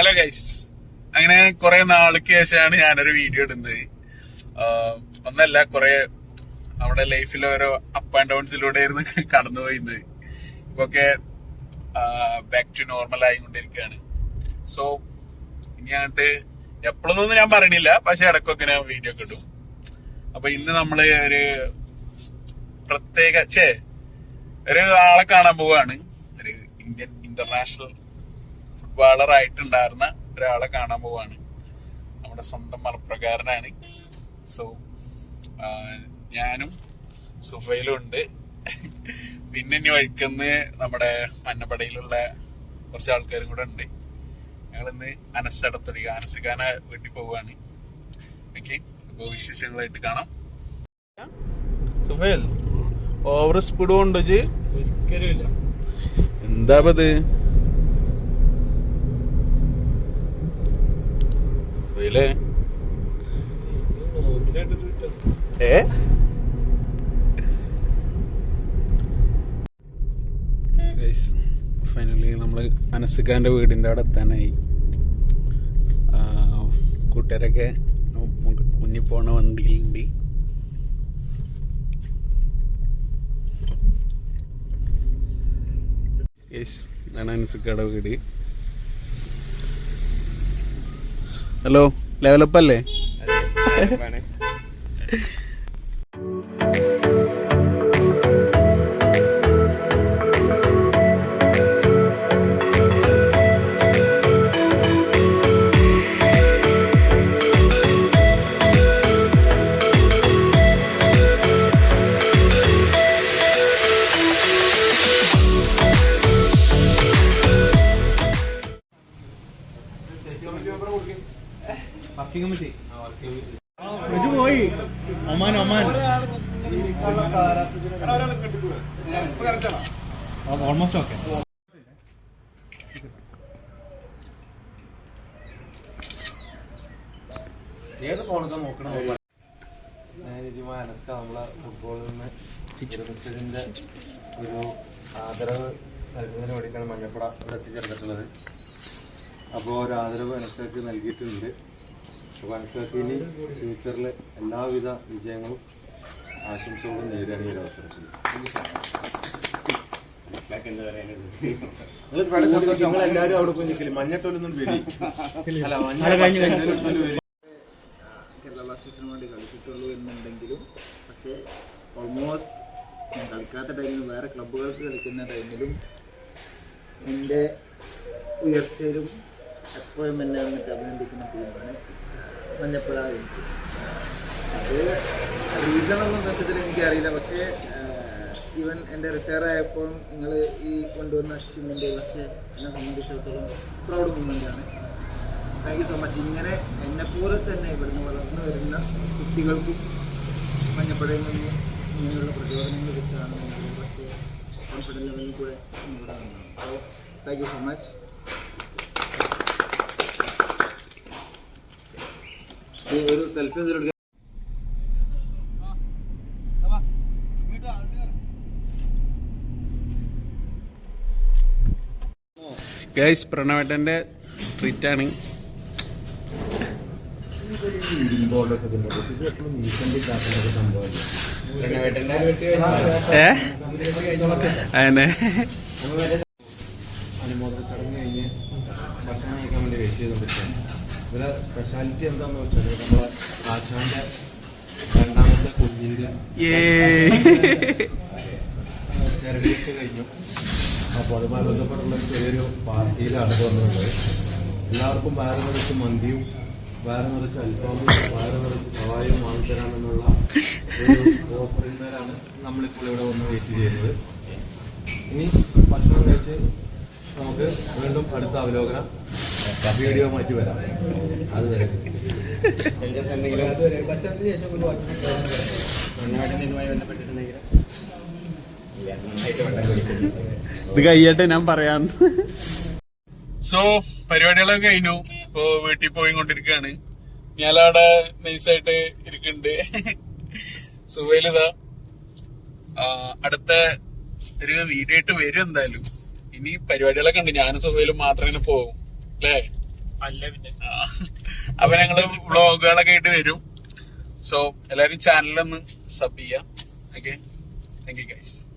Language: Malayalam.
ഹലോ ഗൈസ്, അങ്ങനെ കുറെ നാൾക്ക് ശേഷമാണ് ഞാനൊരു വീഡിയോ ഇടുന്നത്. ഒന്നല്ല, കുറെ നമ്മുടെ ലൈഫിൽ ഓരോ അപ്പ് ആൻഡ് ഡൗൺസിലൂടെ ആയിരുന്നു കടന്നുപോയത്. ഇപ്പൊക്കെ ബാക്ക് ടു നോർമൽ ആയിക്കൊണ്ടിരിക്കുകയാണ്. സോ ഇനി അങ്ങോട്ട് എപ്പോഴൊന്നും ഞാൻ പറയണില്ല, പക്ഷെ ഇടയ്ക്കൊക്കെ ഞാൻ വീഡിയോ ഒക്കെ ഇടും. അപ്പൊ ഇന്ന് നമ്മള് ഒരു പ്രത്യേക ഒരു ആളെ കാണാൻ പോവാണ്. ഒരു ഇന്റർനാഷണൽ ഫുട്ബോളർ ആയിട്ടുണ്ടായിരുന്ന ഒരാളെ കാണാൻ പോവാണ്. നമ്മുടെ സ്വന്തം മലപ്രകാരനാണ്. സോ ഞാനും സുഫയിലും ഉണ്ട്. പിന്നെ ഇനി വഴിക്കന്ന് നമ്മുടെ മഞ്ഞപ്പടയിലുള്ള കുറച്ച് ആൾക്കാരും കൂടെ ഉണ്ട്. ഞങ്ങളിന്ന് അനസിക്കാനെ വീട്ടിൽ പോവാണ്. ഓക്കെ, അപ്പൊ വിശേഷങ്ങളായിട്ട് കാണാം. സുഫേൽ, ഓവർ സ്പീഡ് കൊണ്ടോ? ഒരിക്കലും ഇല്ല. എന്താ ഇത്? ഫൈനലി നമ്മള് അനസിക്കാന്റെ വീടിന്റെ അവിടെ എത്താനായി. കൂട്ടുകാരൊക്കെ മുന്നിൽ പോണ വണ്ടിയിലുണ്ട്. ഇതാണ് അനസിക്കയുടെ വീട്. ഹലോ, ലെവലപ്പ് അല്ലേ? പോയി ഒമാൻ ഓൾമോസ്റ്റ് ഓക്കെ. ഏത് ഫോണൊക്കെ നോക്കണം? നമ്മളെ ഫുട്ബോളിൽ നിന്ന് ഇതിന്റെ ഒരു ആദരവ് നൽകുന്നതിന് വേണ്ടിയിട്ടാണ് മഞ്ഞപ്പട ഇവിടെ എത്തിച്ചേർന്നിട്ടുള്ളത്. അപ്പോൾ ഒരു ആദരവ് അനസ്കക്ക് നൽകിയിട്ടുണ്ട്. അപ്പോൾ അനസ്കക്ക് ഇനി ഫ്യൂച്ചറിൽ എല്ലാവിധ വിജയങ്ങളും ആശംസകളും നേരിടാൻ ഈ ഒരു അവസരത്തിൽ നിങ്ങളെല്ലാവരും അവിടെ പോയി നിൽക്കില്ല. മഞ്ഞട്ടോലൊന്നും വരി കേരള ബ്ലാസ്റ്റേഴ്സിന് വേണ്ടി കളിച്ചിട്ടുള്ളൂ എന്നുണ്ടെങ്കിലും, പക്ഷേ ഓൾമോസ്റ്റ് ഞാൻ കളിക്കാത്ത ടൈമിലും വേറെ ക്ലബ്ബുകൾക്ക് കളിക്കുന്ന ടൈമിലും എൻ്റെ ഉയർച്ചയിലും എപ്പോഴും എന്നെ വന്നിട്ട് അഭിനന്ദിക്കുന്ന ടീമാണ് മഞ്ഞപ്പുഴ വിൻസ്. അത് റീസണൊന്നും സത്യത്തിൽ എനിക്കറിയില്ല, പക്ഷേ ഈവൻ എൻ്റെ റിട്ടയർ ആയപ്പോഴും നിങ്ങൾ ഈ കൊണ്ടുവന്ന അച്ചീവ്മെൻറ്റ് പക്ഷേ എന്നെ സംബന്ധിച്ചിടത്തോളം പ്രൗഡ് മൂമെൻ്റാണ്. Thank you so much. ഇങ്ങനെ എന്നെപ്പോലെ തന്നെ ഇവിടുന്ന് വളർന്നു വരുന്ന കുട്ടികൾക്കും മഞ്ഞപ്പുഴയിൽ നിന്ന് ഇങ്ങനെയുള്ള പ്രചോദനങ്ങൾ കിട്ടുകയാണെന്നുണ്ടെങ്കിൽ പക്ഷേ കോൺഫിഡൻസ് ലെവലിൽ കൂടെ ഇവിടെ വന്നതാണ്. So thank you so much. ഒരു സെൽഫി ഗൈസ്, പ്രണവേട്ടന്റെ ട്രീറ്റ് ആണ്. അനുമോദന ചടങ്ങ് കഴിഞ്ഞ് ഭക്ഷണം കഴിക്കാൻ വേണ്ടി വെയിറ്റ് ചെയ്തുകൊണ്ടിരിക്കുകയാണ്. ഇതിലെ സ്പെഷ്യാലിറ്റി എന്താണെന്ന് വെച്ചാൽ നമ്മളെ ആശാന്റെ രണ്ടാമത്തെ കുഞ്ഞിൻ്റെ തെരഞ്ഞെടുപ്പ് കഴിഞ്ഞു. അപ്പോൾ അതുമായി ബന്ധപ്പെട്ടുള്ള ചെറിയൊരു പാർട്ടിയിലാണ് വന്നിട്ടുള്ളത്. എല്ലാവർക്കും വയറ് നിറച്ച് മന്തിയും വയറ് നിറച്ച് അൽഫാമും വയറ് നിറച്ച് സവായും വാങ്ങിത്തരാമെന്നുള്ള ഒരു ഓഫറിന്മേലാണ് നമ്മളിപ്പോൾ ഇവിടെ വന്ന് വെയിറ്റ് ചെയ്യുന്നത്. ഇനി ഭക്ഷണം കഴിച്ച് നമുക്ക് വീണ്ടും അടുത്ത അവലോകനം വീഡിയോ മാറ്റി വരാം. അതുവരെ ഭക്ഷണത്തിന് ശേഷം ബന്ധപ്പെട്ടിട്ടുണ്ടെങ്കിൽ ഇത് കഴിയട്ടെ, ഞാൻ പറയാം. സോ പരിപാടികളൊക്കെ കഴിഞ്ഞു. ഇപ്പൊ വീട്ടിൽ പോയി കൊണ്ടിരിക്കുകയാണ്. ഞാനവിടെ നൈസായിട്ട് ഇരിക്കുന്നുണ്ട്. സുഖയിലിതാ അടുത്ത ഒരു വീഡിയോ ആയിട്ട് വരും. എന്തായാലും ഇനി പരിപാടികളൊക്കെ ഉണ്ട്. ഞാനും സുഖയിലും മാത്രം ഇങ്ങനെ പോകും അല്ലേ? അപ്പൊ ഞങ്ങള് വ്ളോഗുകളൊക്കെ ആയിട്ട് വരും. സോ എല്ലാരും ചാനലൊന്ന് സബ് ചെയ്യാം. Okay, thank you guys.